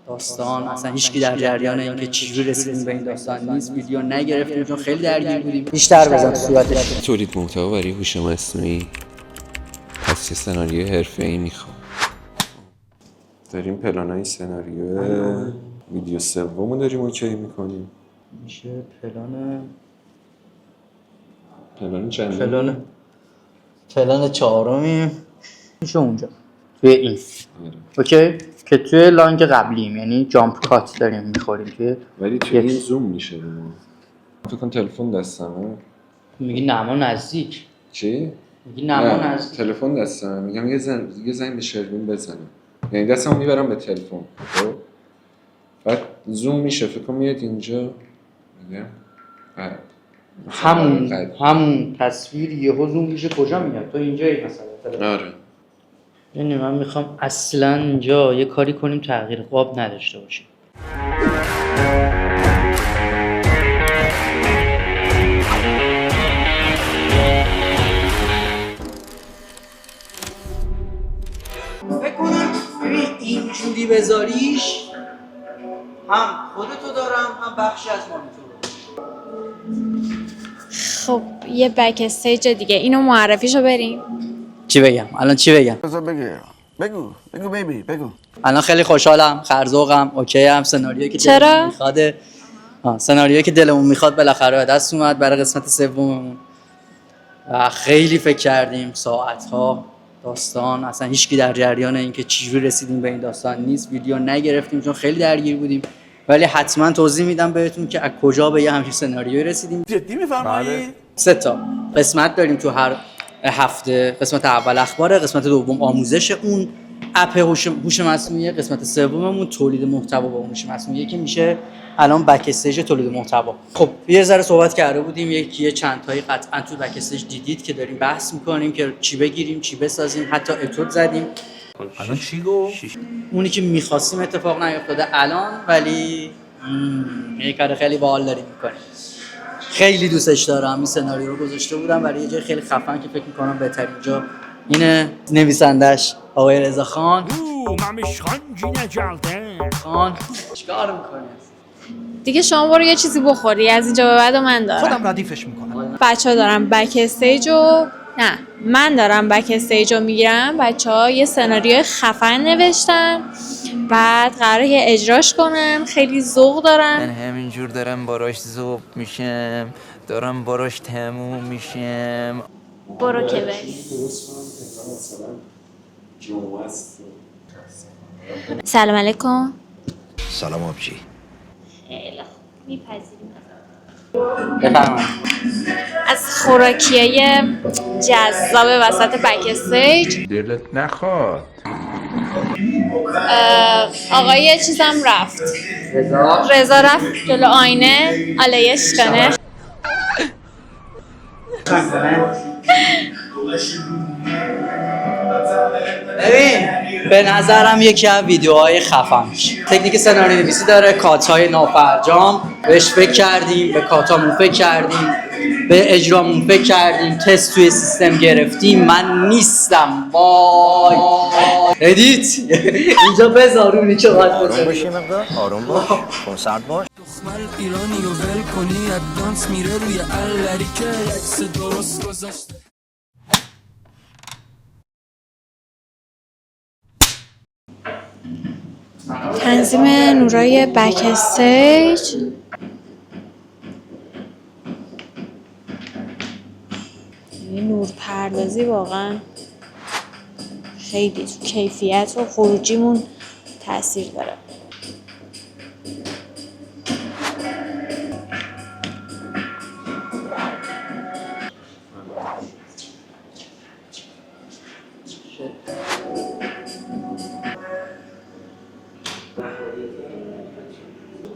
داستان اصلا هیچکی در جریان اینکه چجوری رسیدیم به این داستان نیست. ویدیو نگرفتیم چون خیلی درگیر بودیم. بیشتر بزن تو صورتش. تولید محتوا برای هوش مصنوعی، پس یه سناریو حرفه‌ای میخوام. داریم پلانای سناریو ویدیو سومو داریم اوکی میکنیم. میشه پلان چند؟ پلان چهارمی میشه اونجا توی این. اوکی که توی لانگ قبلیم، یعنی جامپ کات داریم میخوریم توی، ولی توی این زوم میشه بمون. فکر کن تلفن دستمه. میگی نما نزدیک. چی؟ میگی نما نزدیک. تلفن دستمه، میگم یه زنگ به شروین بزنم، یعنی دستمو میبرم به تلفن. خب بعد زوم میشه، فکر کنم میاد اینجا. میگم همون تصویر یهو زوم میشه کجا میاد؟ تو اینجایی مثلا. آره. یعنی من میخوام اصلا اینجا یه کاری کنیم تغییر قاب نداشته باشیم. فکر کنم اینجوری بذاریش هم خودتو دارم هم بخشی از مانیتور. خب یه بک استیج دیگه، اینو معرفیشو بریم. چی بگم؟ الان چی بگم؟ بگو بیبی بگو. الان خیلی خوشحالم، خرزوقم، اوکی هم. سناریویی که چرا؟ سناریویی که دلمون میخواد بالاخره به دست اومد برای قسمت سوممون. و خیلی فکر کردیم، ساعت‌ها. داستان اصلا هیچکی در جریان اینکه چجوری رسیدیم به این داستان نیست. ویدیو نگرفتیم چون خیلی درگیر بودیم، ولی حتما توضیح میدم بهتون که از کجا به یه همچین سناریویی رسیدیم. جدی میفرمایید؟ 3 تا قسمت داریم تو هر هفته. قسمت اول اخباره، قسمت دوم آموزش اون اپ هوش مصنوعی، قسمت سوممون تولید محتوا با هوش مصنوعی که میشه الان بک استیج تولید محتوا. خب یه ذره صحبت کرده بودیم، یه چند تایی قطعا تو بک استیج دیدید که داریم بحث میکنیم که چی بگیریم چی بسازیم، حتی اتود زدیم. الان چی گفت؟ اونی که می‌خواستیم اتفاق نیفتاده الان، ولی یه کار خیلی باحال داریم میکنیم. خیلی دوستش دارم. این سناریو رو گذاشته بودم برای یه جای خیلی خفن که فکر میکنم بهترین جا اینه. نویسندش آقای رضا خان. چیکار میکنی؟ دیگه شما برو یه چیزی بخوری، از اینجا به بعد من دارم. خودم ردیفش میکنم. بچه‌ها دارم بک استیجو، نه من دارم بک استیجو میگیرم. بچه‌ها یه سناریوی خفن نوشتن، بعد قراره یه اجراش کنم. خیلی ذوق دارم. من همینجور دارم باراش ذوب میشم، دارم باراش تموم میشم. برو که بری. سلام علیکم. سلام آبجی. خیلی خوب، میپذیریم. بفرمایید. از خوراکیای جذاب وسط بک استیج دلت نخواد. آقای چیزم رفت، رضا رفت جلو آینه آلیش کنه. ببین به نظرم یکی از ویدیوهای خفن میشه. تکنیک سناریو نویسی داره، کات‌های نافرجام. بهش فکر کردیم، به کاتامون فکر کردیم، به اجرامون فکر کردیم، تست توی سیستم گرفتیم. من نیستم. وای ادیت اینجا بذار اونی که باید آروم باشی مقدار، آروم باش، کنسرت باش. دخمل ایرانی و ول کنی ادوانس میره روی الری که عکس درست گذاشته. تنظیم نورای بک استیج. این نور پردازی واقعا خیلی تو کیفیت و خروجیمون تاثیر داره.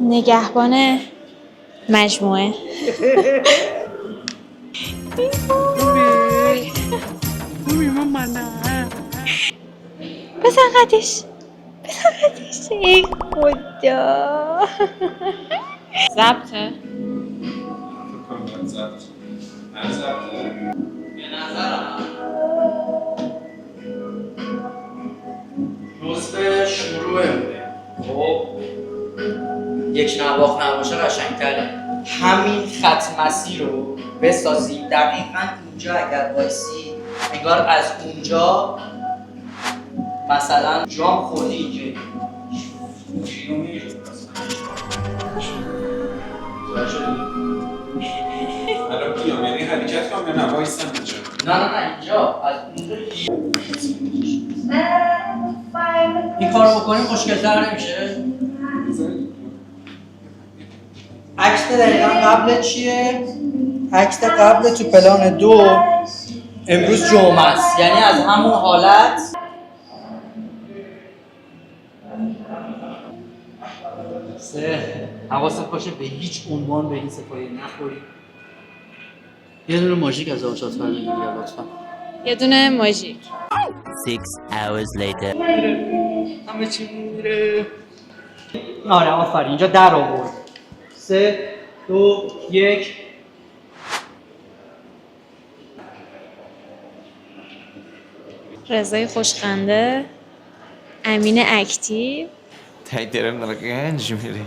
نگهبان مجموعه. بزن قدش ای خدا. ضبطه؟ به نظرم جزء شروع بوده. خب یک نواخت نباشه قشنگتره. همین خط مسیر رو بسازیم دقیقاً اینجا اگر وایسی انگار از اونجا مثلا جام خوردی اینجا الان بیام یعنی حرکت کنم یا نه وایسم اینجا؟ نه اینجا از اونجا این کار رو بکنیم خوشگل‌تر نمیشه؟ عکس دقیقا قبل چیه؟ عکس قبل تو پلان 2 امروز جمعه است، یعنی از همون حالت حواست باشه به هیچ عنوان به این سفاری نخوری. یه دونه ماژیک از آشات فرد میگیری لطفا. یه دونه ماژیک. 6 hours later. همه چی میره. آره آفرین اینجا در آورد. 3 2 1 رضای خوشخنده، امین اکتیو، تایی درم داره گنج میری.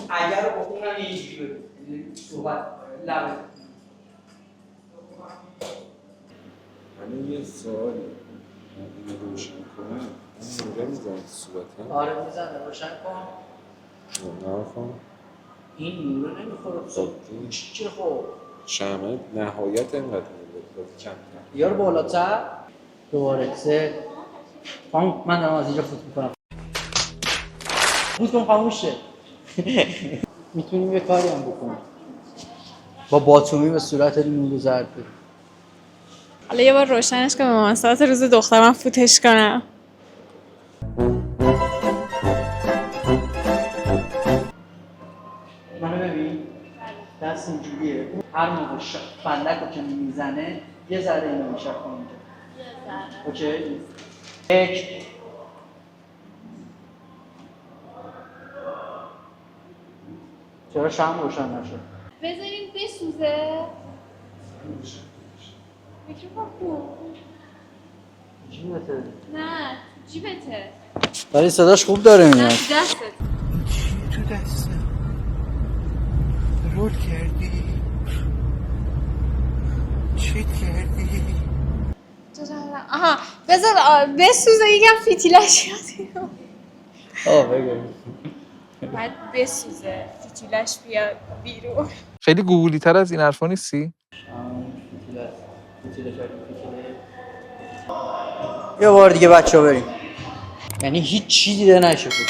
اگر با اونم اینجوری بگو صحبت لبه. من یه سوالی اینو روشن کنم اون نوره میزنی تو صورتم؟ آره میزنه روشن کن. نه کن این نوره نمیخوره تو صورت. چی خب؟ شمع نهایت اینقدر نوره کمتر بیار بالاتر. دوباره 3 من دارم از اینجا فوت میکنم. فوت کن خاموش شه. میتونیم یه کاری هم بکنیم با باتومی به صورت نور زرد بدیم. حالا یه بار روشنش کنم به مناسبت روز دخترم فوتش کنم. منو ببین دست اینجوریه، هر موقع فندک رو که میزنه یه ذره اینو میشه کنیم اینجا. اوکی؟ 1 چرا شم روشن نشد؟ بذاریم بسوزه. میکروفون کو؟ جیبته. نه جیبته. ولی صداش خوب داره نه میاد. تو دستت. تو دستم رول کردی چیت کردی آها بذار بسوزه یکم فیتیلش یاد بگو. باید بسوزه فیتیلش بیاد بیرون. خیلی گوگلی تر از این حرفا نیستی؟ یه بار دیگه بچه ها بریم. یعنی هیچ چی دیده نشه بود.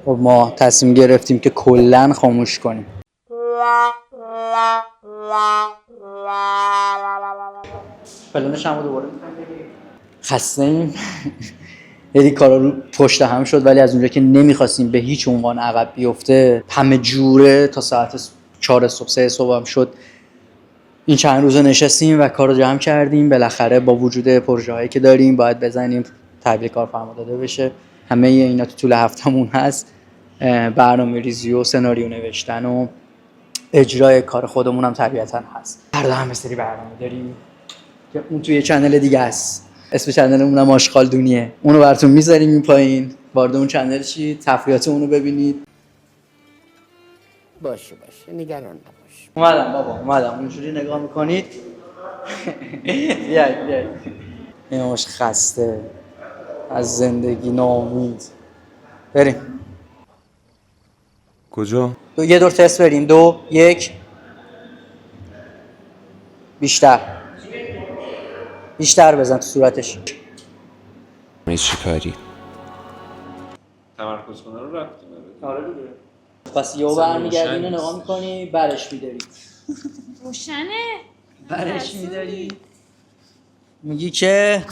خب ما تصمیم گرفتیم که کلن خاموش کنیم. پلانش هم دوباره خسته ایم. یعنی کارا رو پشت هم شد ولی از اونجا که نمیخواستیم به هیچ عنوان عقب بیفته همه جوره تا ساعت 4 صبح 3 صبح هم شد این چند روز نشستیم و کار رو جمع کردیم. بالاخره با وجود پروژه هایی که داریم باید بزنیم تحویل کارفرما داده بشه. همه اینا تو طول هفتمون هست. برنامه ریزی و سناریو نوشتن و اجرای کار خودمون هم طبیعتا هست. فردا هم سری برنامه داریم که اون توی چنل دیگه است. اسم چنلمون هم آشغال دونیه. اونو براتون میذاریم این پایین. وارد اون چنل چی تفریحات اونو ببینید. باشه نگران نباش. اومدم بابا اومدم. اونجوری نگاه میکنید. بیاید. این ماش خسته از زندگی ناامید. بریم. کجا؟ یه دور تست بریم. 2 1 بیشتر بزن تو صورتش. چی کاری؟ تمرکز کنه رو رفتیم. آره دیگه. پس یهو برمیگردی اینو نگاه میکنی برش میداری. روشنه؟ برش میداری. میگی که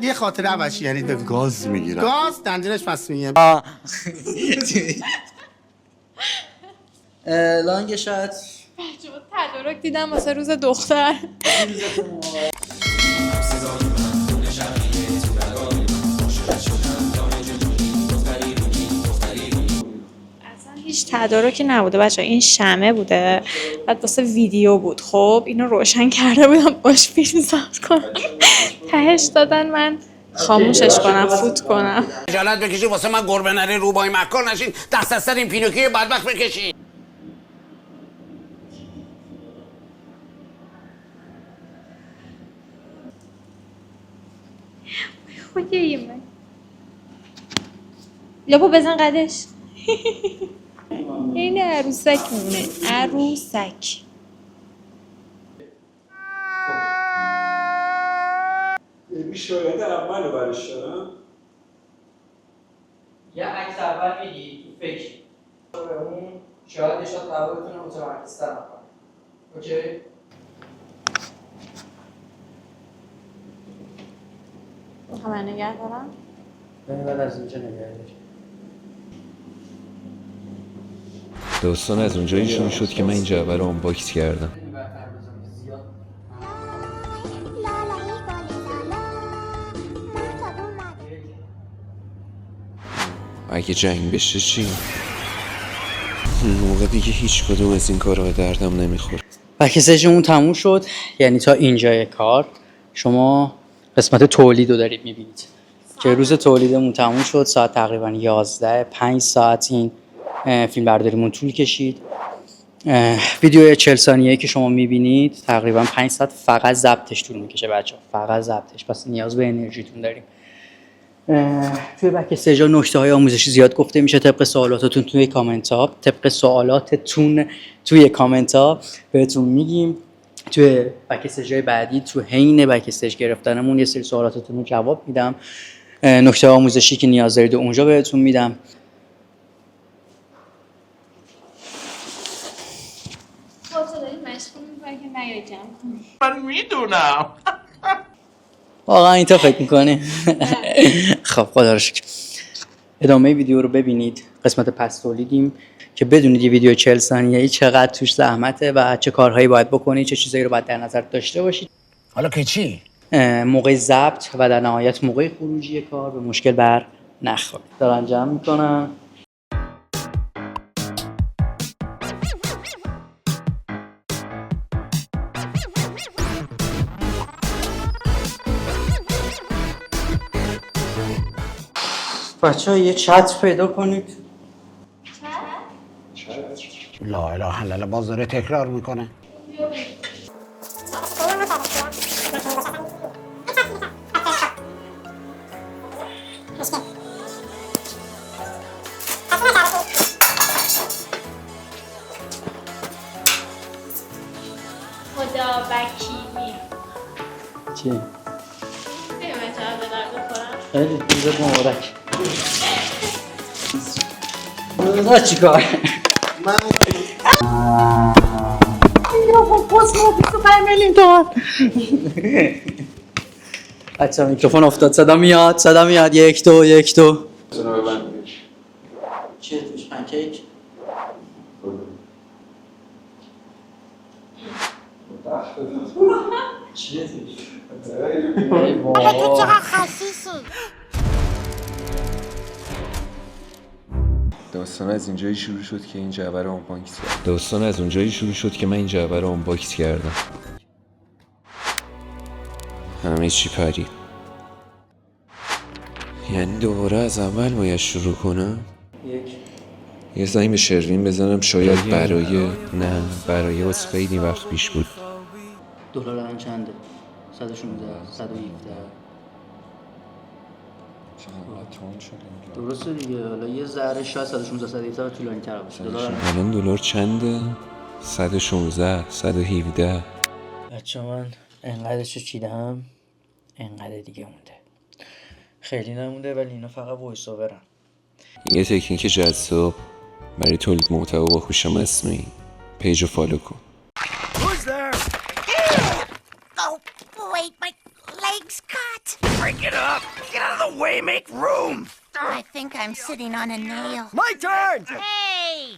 یه خاطره عوضی یعنی به گاز میگیرم. گاز دندونش مسئولیه. لانگ شاید بچه‌ها تدارک دیدم واسه روز دختر. اصلا هیچ هیچ تدارکی نبوده بچه، این شمع بوده بعد واسه ویدیو بود. خب اینو روشن کرده بودم باش فیلم ضبط کنم، تهش دادن من خاموشش کنم، فوت کنم. خجالت بکشید واسه من گربه نرین، روبای مکار نشین، دست از سر این پینوکیوی بدبخت بکشید. خدای من لبو بزن قدش. این عروسک مونه، عروسک. شاید اول برش دارم. یه عکس اول میگی تو فکر به اون شاید اشاد قرار بتونه متمرکزتر نکنه. اوکی؟ همه نگه دارم. ببین بعد از اینجا نگه داری. داستان از اونجایی شروع شد که من این جعبه رو آنباکس کردم. اگه جنگ بشه چی؟ اون موقع دیگه هیچ کدوم از این کارها به دردم نمیخوره. بک استیجمون تموم شد، یعنی تا اینجای کار شما قسمت تولید رو دارید میبینید که روز تولیدمون تموم شد. ساعت تقریبا 11، 5 ساعت این فیلم برداریمون طول کشید. ویدیو 40 ثانیه‌ای که شما میبینید تقریبا 5 ساعت فقط ضبطش طول میکشه بچه‌ها، فقط ضبطش. پس نیاز به انرژیتون داریم. توی بک استیج نکته‌های آموزشی زیاد گفته میشه. طبق سوالاتتون توی کامنت ها بهتون میگیم. توی بک استیج بعدی تو حین بک استیج گرفتنمون یه سری سوالاتتون رو جواب میدم. نکته آموزشی که نیاز دارید اونجا بهتون میدم. من میدونم. واقعا اینطور فکر میکنی؟ خب خدا رو شکر. ادامه ویدیو رو ببینید. قسمت پس تولیدیم که بدونید یه ویدیو 40 ثانیه‌ای چقدر توش زحمته و چه کارهایی باید بکنید، چه چیزایی رو باید در نظر داشته باشید. حالا که چی؟ موقع ضبط و در نهایت موقع خروجی کار به مشکل بر نخورید. دارن جمع میکنن. بچه‌ها یه چتر پیدا کنید. لا اله الا الله، باز داره تکرار میکنه. خدا وکیلی. چی؟ نمی‌تونم به درد بخورم. خیلی روزت مبارک. روزا چیکار؟ بچه میکروفون افتاد. صدا میاد. 1 2 1 2. چیه توش؟ پنکیک؟ چیه توش؟ تو چقدر خسیسی. داستان از اینجایی شروع شد که من این جعبه رو آنباکس کردم. همه چی پرید. یعنی دوباره از اول باید شروع کنم. یه زنگ به شروین بزنم شاید برای واسه خیلی وقت پیش بود. دلار الان چنده؟ 116 117. درسته دیگه. حالا یه ذره شاید 116 117 طولانی تر باشه. الان دلار چنده؟ 116 117. بچه من انقدرشو چیدم، انقدر دیگه مونده. خیلی نمونده ولی اینا فقط وایس اوورن. یه تکنیک جذاب برای تولید محتوا با هوش مصنوعی. پیج رو فالو کن. Oh, wait, my leg's cut. Break it up! Get out of the way, make room! I think I'm sitting on a nail. My turn! Hey!